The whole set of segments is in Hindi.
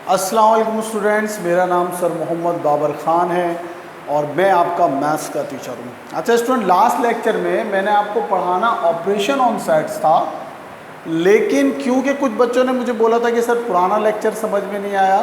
अस्सलाम वालेकुम स्टूडेंट्स, मेरा नाम सर मोहम्मद बाबर ख़ान है और मैं आपका मैथ्स का टीचर हूँ। अच्छा स्टूडेंट, लास्ट लेक्चर में मैंने आपको पढ़ाना ऑपरेशन ऑन सेट्स था, लेकिन क्योंकि कुछ बच्चों ने मुझे बोला था कि सर पुराना लेक्चर समझ में नहीं आया,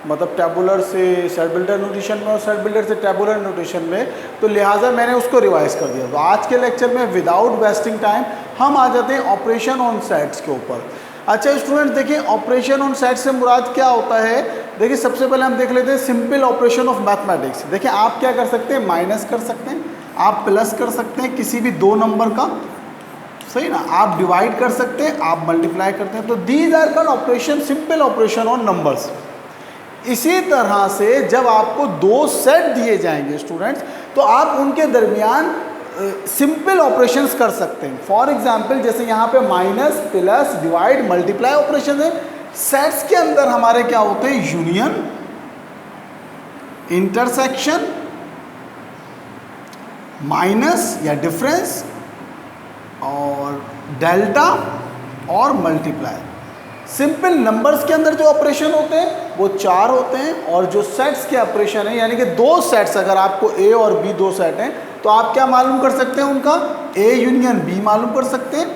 मतलब टैबुलर से सेट बिल्डर नोटेशन में और सेट बिल्डर से टैबुलर नोटेशन में, तो लिहाजा मैंने उसको रिवाइज़ कर दिया। तो आज के लेक्चर में विदाउट वेस्टिंग टाइम हम आ जाते हैं ऑपरेशन ऑन सेट्स के ऊपर। अच्छा स्टूडेंट, देखिए ऑपरेशन ऑन सेट से मुराद क्या होता है। देखिए सबसे पहले हम देख लेते हैं सिंपल ऑपरेशन ऑफ मैथमेटिक्स। देखिए आप क्या कर सकते हैं, माइनस कर सकते हैं, आप प्लस कर सकते हैं किसी भी दो नंबर का, सही ना, आप डिवाइड कर सकते हैं, आप मल्टीप्लाई करते हैं। तो these are called operation, simple operation on numbers. इसी तरह से जब आपको दो सेट दिए जाएंगे स्टूडेंट्स, तो आप उनके दरमियान सिंपल ऑपरेशंस कर सकते हैं। फॉर एग्जांपल जैसे यहाँ पे minus plus divide multiply operation है। सेट्स के अंदर हमारे क्या होते हैं, यूनियन, इंटरसेक्शन, माइनस या डिफरेंस और डेल्टा और मल्टीप्लाई। सिंपल नंबर्स के अंदर जो ऑपरेशन होते हैं वो चार होते हैं, और जो सेट्स के ऑपरेशन है यानी कि दो सेट्स, अगर आपको ए और बी दो सेट हैं तो आप क्या मालूम कर सकते हैं, उनका ए यूनियन बी मालूम कर सकते हैं,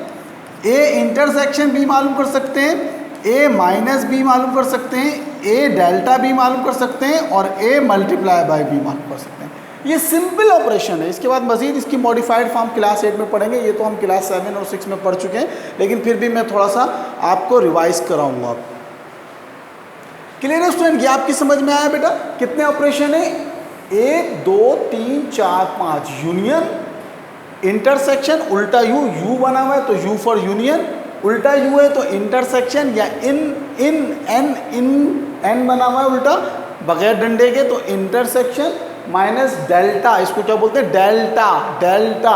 ए इंटरसेक्शन बी मालूम कर सकते हैं, ए माइनस बी मालूम कर सकते हैं, ए डेल्टा बी मालूम कर सकते हैं और ए मल्टीप्लाई बाय बी मालूम कर सकते हैं। ये सिंपल ऑपरेशन है। इसके बाद मजीद इसकी मॉडिफाइड फॉर्म क्लास 8 में पढ़ेंगे, ये तो हम क्लास 7 और 6 में पढ़ चुके हैं, लेकिन फिर भी मैं थोड़ा सा आपको रिवाइज कराऊंगा। क्लियर है स्टूडेंट, ये आपकी समझ में आया बेटा? कितने ऑपरेशन है, 1 2 3 4 5। यूनियन, इंटरसेक्शन, उल्टा यू बना हुआ है तो यू फॉर यूनियन, उल्टा यू है तो इंटरसेक्शन, या इन एन बना हुआ है उल्टा बगैर डंडे के तो इंटरसेक्शन, माइनस डेल्टा, इसको क्या बोलते हैं, डेल्टा,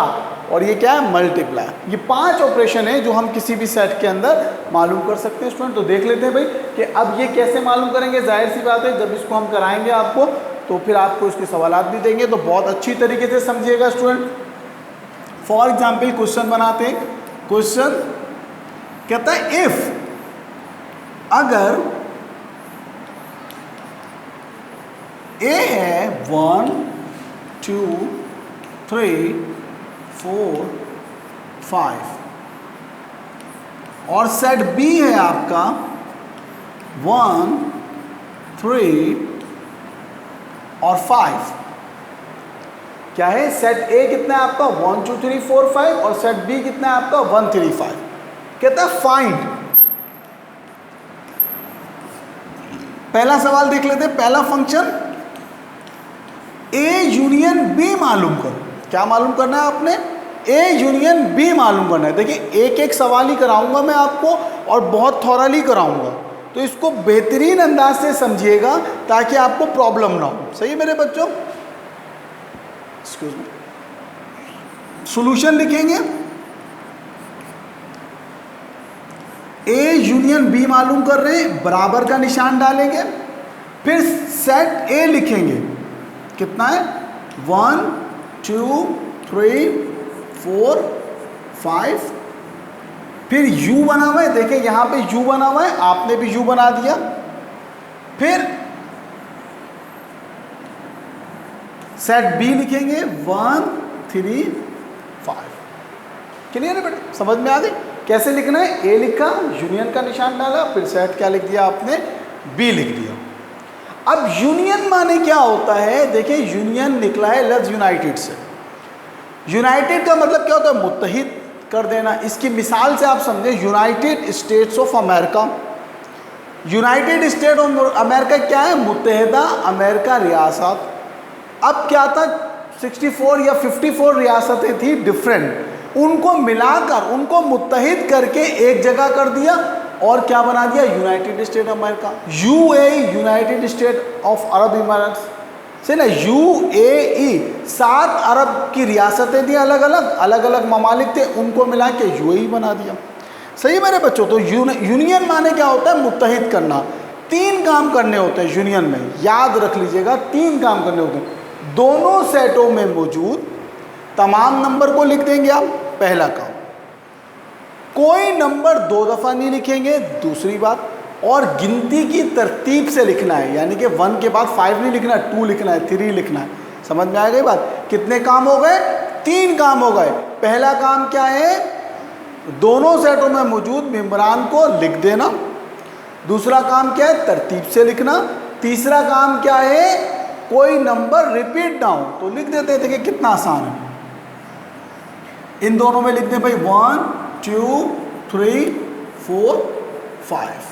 और ये क्या है, मल्टीप्लाई। ये 5 ऑपरेशन है जो हम किसी भी सेट के अंदर मालूम कर सकते हैं स्टूडेंट। तो देख लेते हैं भाई कि अब ये कैसे मालूम करेंगे। जाहिर सी बात है, जब इसको हम कराएंगे आपको तो फिर आपको इसके सवालात भी देंगे, तो बहुत अच्छी तरीके से समझिएगा स्टूडेंट। फॉर एग्जाम्पल क्वेश्चन बनाते हैं। क्वेश्चन कहता है इफ, अगर ए है 1 2 3 4 5 और सेट बी है आपका 1 3 और 5। क्या है, सेट ए कितना है आपका 1 2 3 4 5 और सेट बी कितना है आपका 1 3 5। कहता है फाइंड। पहला सवाल देख लेते हैं। पहला फंक्शन ए यूनियन बी मालूम करो। क्या मालूम करना है आपने, ए यूनियन बी मालूम करना है। देखिए एक एक सवाल ही कराऊंगा मैं आपको और बहुत थॉरली कराऊंगा, तो इसको बेहतरीन अंदाज से समझिएगा ताकि आपको प्रॉब्लम ना हो। सही है मेरे बच्चों? Excuse me. सॉल्यूशन लिखेंगे, ए यूनियन बी मालूम कर रहे हैं, बराबर का निशान डालेंगे, फिर सेट ए लिखेंगे, कितना है 1 2 3 4 5, फिर u बना हुआ है, देखिए यहां पे u बना हुआ है, आपने भी u बना दिया, फिर सेट b लिखेंगे 1 3 5। क्लियर है बेटा, समझ में आ गई कैसे लिखना है। ए लिखा, यूनियन का निशान डाला, फिर सेट क्या लिख दिया आपने, बी लिख दिया। अब यूनियन माने क्या होता है, देखिए यूनियन निकला है लफ्ज यूनाइटेड से। यूनाइटेड का मतलब क्या होता है, मुत्तहिद कर देना। इसकी मिसाल से आप समझे, United states of America. United State of America क्या है, मुत्तहिदा अमेरिका रियासत। अब क्या था, 64 या 54 रियासतें थी डिफरेंट, उनको मिलाकर उनको मुत्तहिद करके एक जगह कर दिया और क्या बना दिया, United State of America. UAE, United State of Arab इमारात से ना, यूएई 7 अरब की रियासतें थी, अलग अलग ममालिक थे, उनको मिला के यूएई बना दिया। सही है मेरे बच्चों? तो यूनियन माने क्या होता है, मुत्तहिद करना। 3 काम करने होते हैं यूनियन में, याद रख लीजिएगा 3 काम करने होते हैं। दोनों सेटों में मौजूद तमाम नंबर को लिख देंगे आप, पहला काम। कोई नंबर 2 दफ़ा नहीं लिखेंगे, दूसरी बात। और गिनती की तरतीब से लिखना है, यानी कि 1 के बाद 5 नहीं लिखना है, 2 लिखना है, 3 लिखना है। समझ में आ गई बात? कितने काम हो गए? 3 काम हो गए। पहला काम क्या है? दोनों सेटों में मौजूद मेंबरान को लिख देना। दूसरा काम क्या है? तरतीब से लिखना। तीसरा काम क्या है? कोई नंबर रिपीट ना हो तो लिख देते हैं। देखिए कितना आसान है। इन दोनों में लिख दें भाई 1 2 3 4 5।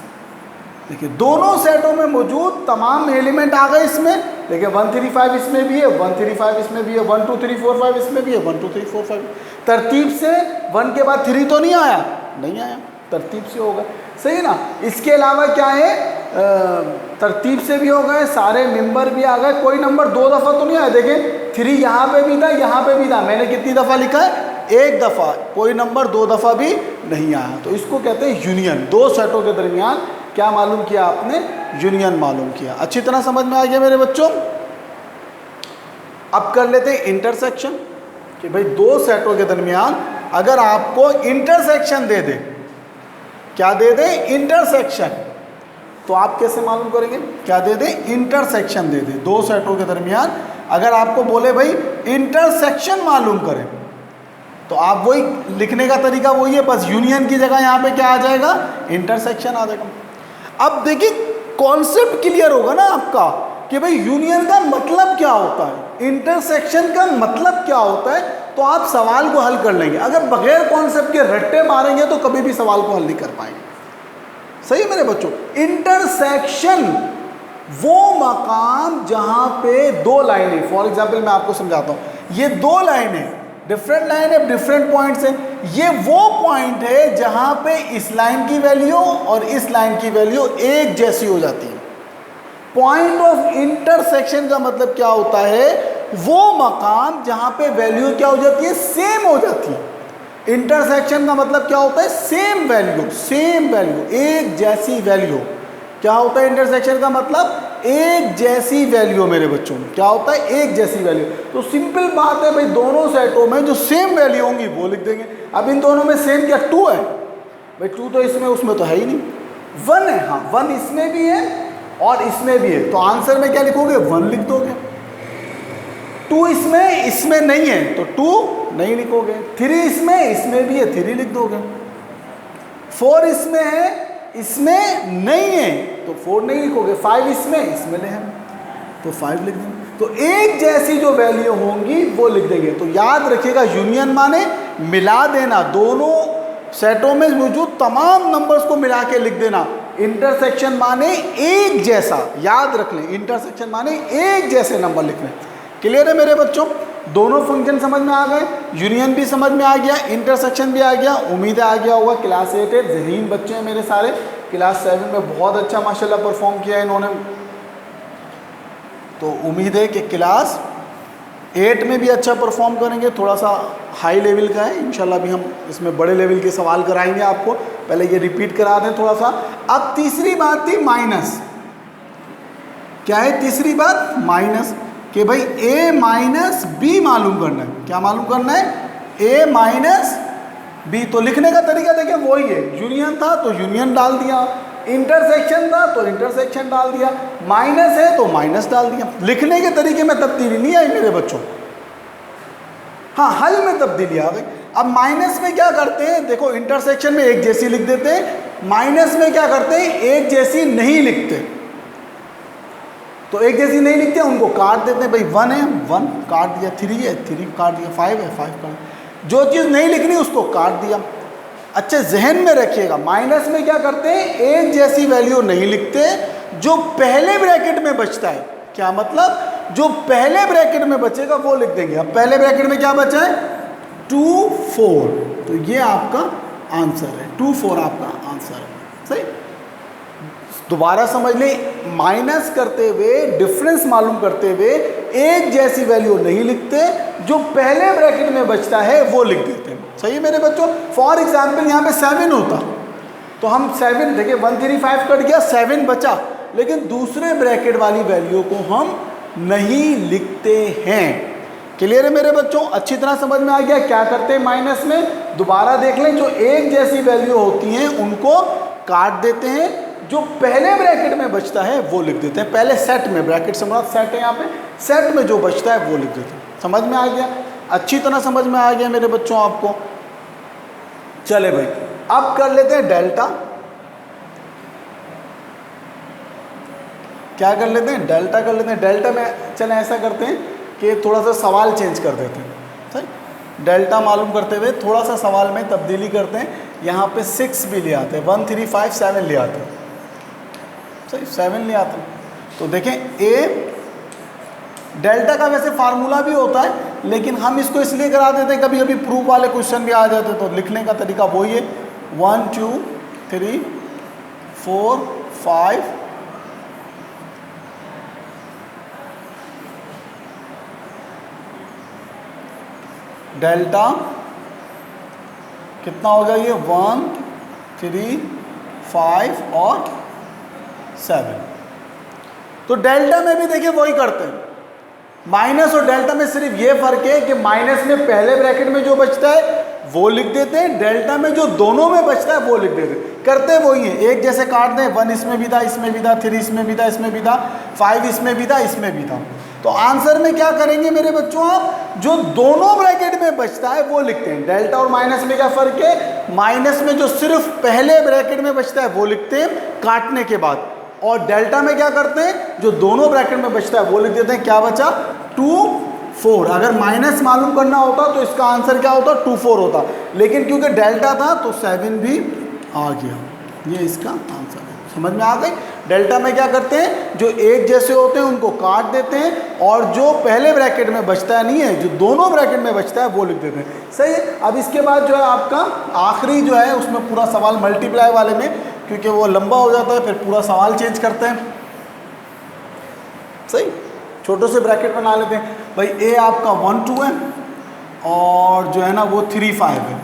देखिए दोनों सेटों में मौजूद तमाम एलिमेंट आ गए इसमें। देखिए 1 3 5 इसमें भी है, 1 3 5 इसमें भी है, 1 2 3 4 5 इसमें भी है, 1 2 3 4 5। तरतीब से 1 के बाद 3 तो नहीं आया, नहीं आया, तरतीब से होगा। सही ना? इसके अलावा क्या है? तरतीब से भी हो गए, सारे मेंबर भी आ गए। कोई नंबर 2 दफ़ा तो नहीं आया। देखें 3 यहाँ पे भी था, यहाँ पे भी था। मैंने कितनी दफ़ा लिखा है? 1 दफ़ा। कोई नंबर 2 दफ़ा भी नहीं आया। तो इसको कहते हैं यूनियन। दो सेटों के दरमियान क्या मालूम किया आपने? यूनियन मालूम किया। अच्छी तरह समझ में आ गया मेरे बच्चों? अब कर लेते हैं इंटरसेक्शन, कि भाई दो सेटों के दरमियान अगर आपको इंटरसेक्शन दे दे, क्या दे दे? इंटरसेक्शन, तो आप कैसे मालूम करेंगे? क्या दे दे? इंटरसेक्शन दे दे। दो सेटों के दरमियान अगर आपको बोले भाई इंटरसेक्शन मालूम करें, तो आप वही लिखने का तरीका वही है, बस यूनियन की जगह यहाँ पे क्या आ जाएगा? इंटरसेक्शन आ जाएगा। अब देखिए कॉन्सेप्ट क्लियर होगा ना आपका कि भाई यूनियन का मतलब क्या होता है, इंटरसेक्शन का मतलब क्या होता है, तो आप सवाल को हल कर लेंगे। अगर बगैर कॉन्सेप्ट के रट्टे मारेंगे तो कभी भी सवाल को हल नहीं कर पाएंगे। सही है मेरे बच्चों? इंटरसेक्शन वो मकाम जहां पे दो लाइनें, फॉर एग्जाम्पल मैं आपको समझाता हूं, ये दो लाइनें डिफरेंट लाइन है, डिफरेंट पॉइंट्स है। ये वो पॉइंट है जहां पे इस लाइन की वैल्यू और इस लाइन की वैल्यू एक जैसी हो जाती है। पॉइंट ऑफ इंटरसेक्शन का मतलब क्या होता है? वो मकाम जहां पे वैल्यू क्या हो जाती है? सेम हो जाती है। इंटरसेक्शन का मतलब क्या होता है? सेम वैल्यू, एक जैसी वैल्यू। क्या होता है इंटरसेक्शन का मतलब? एक जैसी वैल्यू। मेरे बच्चों क्या होता है? एक जैसी वैल्यू। तो सिंपल बात है भाई, दोनों सेटों में जो सेम वैल्यू होंगी वो लिख देंगे। अब इन दोनों में सेम क्या? 2 है भाई, 2 तो इसमें उसमें तो है ही नहीं। 1 है, हाँ 1 इसमें भी है और इसमें भी है, तो आंसर में क्या लिखोगे? 1 लिख दोगे। 2 इसमें नहीं है तो 2 नहीं लिखोगे। 3 इसमें भी है, 3 लिख दोगे। 4 इसमें है, इसमें नहीं है तो 4 नहीं लिखोगे। 5 इसमें ले हैं तो 5 लिख देंगे। तो एक जैसी जो वैल्यू होंगी वो लिख देंगे। तो याद रखिएगा यूनियन माने मिला देना, दोनों सेटों में मौजूद तमाम नंबर्स को मिला के लिख देना। इंटरसेक्शन माने एक जैसा, याद रख लें, इंटरसेक्शन माने एक जैसे नंबर लिखने। क्लियर है मेरे बच्चों? दोनों फंक्शन समझ में आ गए, यूनियन भी समझ में आ गया, इंटरसेक्शन भी आ गया। उम्मीद है आ गया होगा। क्लास 8 है, ज़हीन बच्चे हैं मेरे सारे। क्लास 7 में बहुत अच्छा माशाल्लाह परफॉर्म किया इन्होंने, तो उम्मीद है कि क्लास 8 में भी अच्छा परफॉर्म करेंगे। थोड़ा सा हाई लेवल का है, इंशाल्लाह भी हम इसमें बड़े लेवल के सवाल कराएंगे आपको। पहले ये रिपीट करा दें थोड़ा सा। अब तीसरी बात थी माइनस। क्या है तीसरी बात? माइनस, कि भाई a माइनस बी मालूम करना है। क्या मालूम करना है? a minus b. तो लिखने का तरीका देखिए वही है, यूनियन था तो यूनियन डाल दिया, इंटरसेक्शन था तो इंटरसेक्शन डाल दिया, माइनस है तो माइनस डाल दिया। लिखने के तरीके में तब्दीली नहीं आई मेरे बच्चों, हाँ हल में तब्दीली आ गई। अब माइनस में क्या करते हैं? देखो इंटरसेक्शन में एक जैसी लिख देते हैं, माइनस में क्या करते हैं? एक जैसी नहीं लिखते। तो एक जैसी नहीं लिखते, उनको काट देते हैं। भाई 1 है 1 काट दिया, 3 है 3 काट दिया, 5 है 5 काट दिया। जो चीज़ नहीं लिखनी उसको काट दिया। अच्छा जहन में रखिएगा, माइनस में क्या करते हैं? एक जैसी वैल्यू नहीं लिखते, जो पहले ब्रैकेट में बचता है। क्या मतलब? जो पहले ब्रैकेट में बचेगा वो लिख देंगे। अब पहले ब्रैकेट में क्या बचा है? 2 4, तो ये आपका आंसर है। 2 4 आपका आंसर है। सही, दोबारा समझ लें, माइनस करते हुए, डिफरेंस मालूम करते हुए एक जैसी वैल्यू नहीं लिखते, जो पहले ब्रैकेट में बचता है वो लिख देते हैं। सही है मेरे बच्चों? फॉर एग्जाम्पल यहाँ पे 7 होता तो हम 7, देखिए 1 3 5 कट गया, 7 बचा, लेकिन दूसरे ब्रैकेट वाली वैल्यू को हम नहीं लिखते हैं। क्लियर है मेरे बच्चों? अच्छी तरह समझ में आ गया क्या करते हैं माइनस में? दोबारा देख लें, जो एक जैसी वैल्यू होती हैं उनको काट देते हैं, जो पहले ब्रैकेट में बचता है वो लिख देते हैं। पहले सेट में, ब्रैकेट से मुराद सेट है यहाँ पे, सेट में जो बचता है वो लिख देते हैं। समझ में आ गया? अच्छी तरह समझ में आ गया मेरे बच्चों आपको? चले भाई, अब कर लेते हैं डेल्टा। क्या कर लेते हैं? डेल्टा कर लेते हैं। डेल्टा में चले ऐसा करते हैं कि थोड़ा सा सवाल चेंज कर देते हैं। सही, डेल्टा मालूम करते हुए थोड़ा सा सवाल में तब्दीली करते हैं। यहाँ पे 6 भी ले आते हैं, 1 3 5 7 ले आते हैं। सही, 7 ले आते हैं। तो देखें, ए डेल्टा का वैसे फार्मूला भी होता है, लेकिन हम इसको इसलिए करा देते हैं, कभी कभी प्रूफ वाले क्वेश्चन भी आ जाते हैं, तो लिखने का तरीका वही है। 1 2 3 4 5 डेल्टा कितना हो गया ये? 1 3 5 और 7। तो डेल्टा में भी देखिए वही करते हैं। माइनस और डेल्टा में सिर्फ ये फर्क है कि माइनस में पहले ब्रैकेट में जो बचता है वो लिख देते हैं, डेल्टा में जो दोनों में बचता है वो लिख देते हैं। करते वही है, एक जैसे काट दें, 1 इसमें भी था, इसमें भी था, 3 इसमें भी था, इसमें भी था, 5 इसमें भी था, इसमें भी था। तो आंसर में क्या करेंगे मेरे बच्चों? आप जो दोनों ब्रैकेट में बचता है वो लिखते हैं। डेल्टा और माइनस में क्या फर्क है? माइनस में जो सिर्फ पहले ब्रैकेट में बचता है वो लिखते हैं काटने के बाद, और डेल्टा में क्या करते हैं? जो दोनों ब्रैकेट में बचता है वो लिख देते हैं। क्या बचा? 2 4। अगर माइनस मालूम करना होता तो इसका आंसर क्या होता? 2 4 होता, लेकिन क्योंकि डेल्टा था तो 7 भी आ गया। ये इसका आंसर है। समझ में आ गई? डेल्टा में क्या करते हैं? जो एक जैसे होते हैं उनको काट देते हैं, और जो पहले ब्रैकेट में बचता नहीं है, जो दोनों ब्रैकेट में बचता है वो लिख देते हैं। सही है। अब इसके बाद जो है आपका आखिरी जो है उसमें पूरा सवाल मल्टीप्लाई वाले में, क्योंकि वो लंबा हो जाता है, फिर पूरा सवाल चेंज करते हैं। सही, छोटे से ब्रैकेट बना लेते हैं भाई। ए आपका 1 2 है, और जो है ना वो 3 5 है।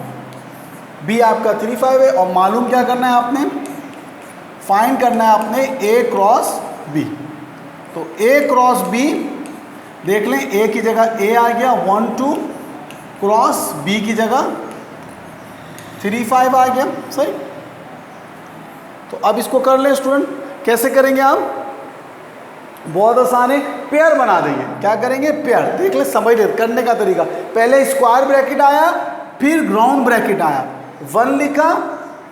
बी आपका 3 5 है, और मालूम क्या करना है आपने? फाइंड करना है आपने ए क्रॉस बी। तो ए क्रॉस बी देख लें, ए की जगह ए आ गया, 1 2 क्रॉस बी की जगह 3 5 आ गया। सही, तो अब इसको कर लें स्टूडेंट। कैसे करेंगे आप? बहुत आसान है, पेयर बना देंगे। क्या करेंगे? पेयर। देख ले, समझ ले करने का तरीका। पहले स्क्वायर ब्रैकेट आया, फिर ग्राउंड ब्रैकेट आया, 1 लिखा,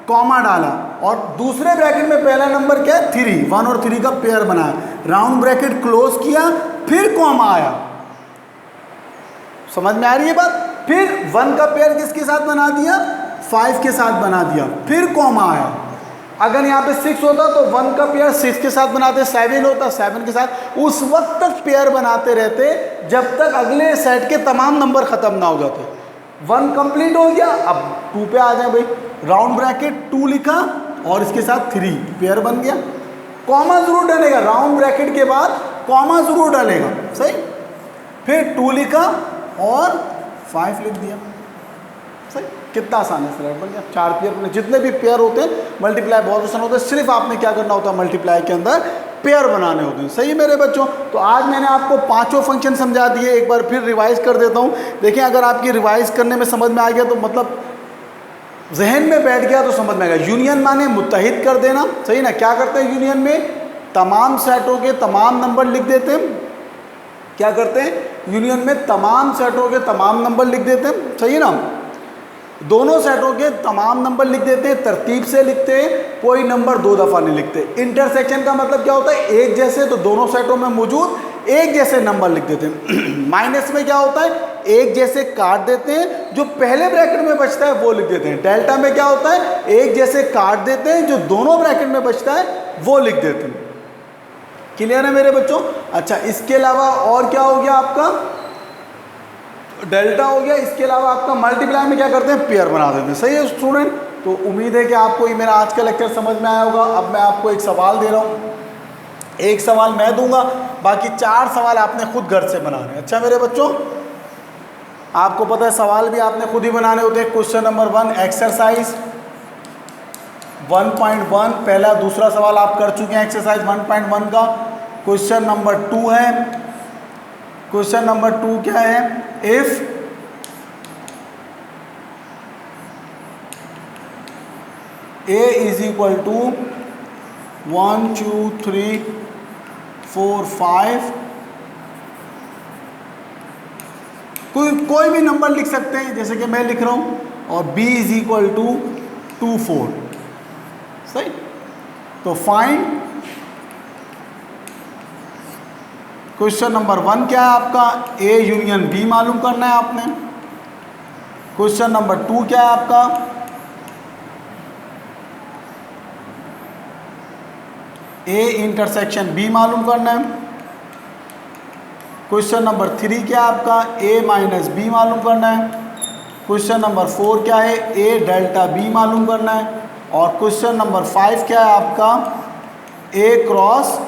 कॉमा डाला, और दूसरे ब्रैकेट में पहला नंबर क्या है? 3। 1 और 3 का पेयर बनाया, राउंड ब्रैकेट क्लोज किया, फिर कॉमा आया। समझ में आ रही है बात? फिर 1 का पेयर किसके साथ बना दिया? 5 के साथ बना दिया, फिर कॉमा आया। अगर यहाँ पे 6 होता तो 1 का पेयर 6 के साथ बनाते, 7 होता 7 के साथ, उस वक्त तक पेयर बनाते रहते जब तक अगले सेट के तमाम नंबर खत्म ना हो जाते। 1 कंप्लीट हो गया, अब 2 पे आ जाए भाई। राउंड ब्रैकेट 2 लिखा, और इसके साथ 3, पेयर बन गया। कॉमा जरूर डालेगा, राउंड ब्रैकेट के बाद कॉमा जरूर डालेगा। सही, फिर 2 लिखा और 5 लिख दिया। सही, कितना आसान है सर, बन गया। 4 पेयर, जितने भी पेयर होते हैं मल्टीप्लाई बहुत आसान होता है। सिर्फ आपने क्या करना होता है? मल्टीप्लाई के अंदर पेयर बनाने होते हैं। सही मेरे बच्चों? तो आज मैंने आपको 5 फंक्शन समझा दिए। एक बार फिर रिवाइज कर देता हूँ। देखिए, अगर आपकी रिवाइज करने में समझ में आ गया तो मतलब जहन में बैठ गया तो समझ में आएगा। यूनियन माने मुत्तहिद कर देना। सही ना? क्या करते हैं यूनियन में? तमाम सेटों के तमाम नंबर लिख देते हैं। क्या करते हैं? यूनियन में तमाम सेटों के तमाम नंबर लिख देते हैं। सही है ना? दोनों सेटों के तमाम नंबर लिख देते हैं, तरतीब से लिखते हैं, कोई नंबर 2 दफ़ा नहीं लिखते। इंटरसेक्शन का मतलब क्या होता है? एक जैसे, तो दोनों सेटों में मौजूद एक जैसे नंबर लिख देते हैं। माइनस में क्या होता है? एक जैसे काट देते हैं, जो पहले ब्रैकेट में बचता है वो लिख देते हैं। डेल्टा में क्या होता है? एक जैसे काट देते हैं, जो दोनों ब्रैकेट में बचता है वो लिख देते हैं। क्लियर है मेरे बच्चों? अच्छा, इसके अलावा और क्या हो गया आपका? डेल्टा हो गया। इसके अलावा आपका मल्टीप्लाई में क्या करते हैं? पेयर बना देते हैं। सही है स्टूडेंट? तो उम्मीद है कि आपको ये मेरा आज का लेक्चर समझ में आया होगा। अब मैं आपको एक सवाल दे रहा हूँ, एक सवाल मैं दूंगा, बाकी 4 सवाल आपने खुद घर से बनाने। अच्छा मेरे बच्चों, आपको पता है सवाल भी आपने खुद ही बनाने होते हैं। क्वेश्चन नंबर 1 एक्सरसाइज 1.1 पहला दूसरा सवाल आप कर चुके हैं एक्सरसाइज 1.1 का। क्वेश्चन नंबर 2 है। क्वेश्चन नंबर 2 क्या है? If A is equal to 1 2 3 4 5, कोई भी नंबर लिख सकते हैं, जैसे कि मैं लिख रहा हूं, और b इज इक्वल टू 2 4। सही। तो फाइंड क्वेश्चन नंबर 1 क्या है आपका, a यूनियन b मालूम करना है आपने। क्वेश्चन नंबर 2 क्या है आपका, a इंटरसेक्शन b मालूम करना है। क्वेश्चन नंबर 3 क्या है आपका, a माइनस b मालूम करना है। क्वेश्चन नंबर 4 क्या है, a डेल्टा b मालूम करना है। और क्वेश्चन नंबर 5 क्या है आपका, a क्रॉस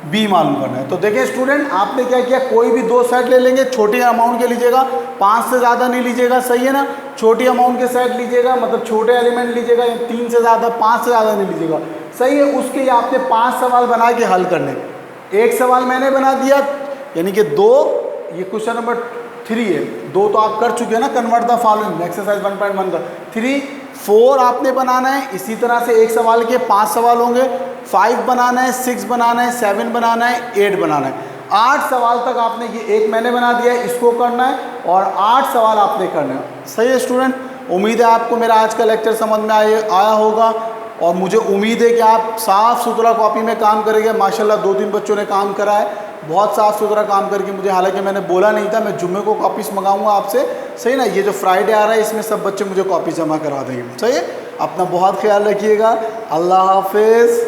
b मालूम करना है। तो देखिए स्टूडेंट, आपने क्या किया, कोई भी दो सेट ले लेंगे, छोटे अमाउंट के लीजिएगा, 5 से ज़्यादा नहीं लीजिएगा, सही है ना। छोटी अमाउंट के सेट लीजिएगा, मतलब छोटे एलिमेंट लीजिएगा, 3 से ज़्यादा, 5 से ज़्यादा नहीं लीजिएगा, सही है। उसके लिए आपने 5 सवाल बना के हल करने। एक सवाल मैंने बना दिया, यानी कि 2, ये क्वेश्चन नंबर 3 है, 2 तो आप कर चुके हैं ना, कन्वर्ट द फॉलोइंग एक्सरसाइज 1.1 का। 3 4 आपने बनाना है, इसी तरह से एक सवाल के 5 सवाल होंगे। 5 बनाना है, 6 बनाना है, 7 बनाना है, 8 बनाना है। 8 सवाल तक आपने, ये एक मैंने बना दिया है, इसको करना है, और 8 सवाल आपने करना है। सही है स्टूडेंट, उम्मीद है आपको मेरा आज का लेक्चर समझ में आया होगा, और मुझे उम्मीद है कि आप साफ़ सुथरा कॉपी में काम करेंगे। माशाल्लाह 2-3 बच्चों ने काम करा है, बहुत साफ़ सुथरा काम करके मुझे, हालांकि मैंने बोला नहीं था, मैं जुम्मे को कॉपीज मंगाऊंगा आपसे, सही ना। ये जो फ्राइडे आ रहा है, इसमें सब बच्चे मुझे कॉपी जमा करवा देंगे, सही है। अपना बहुत ख्याल रखिएगा, अल्लाह हाफिज़।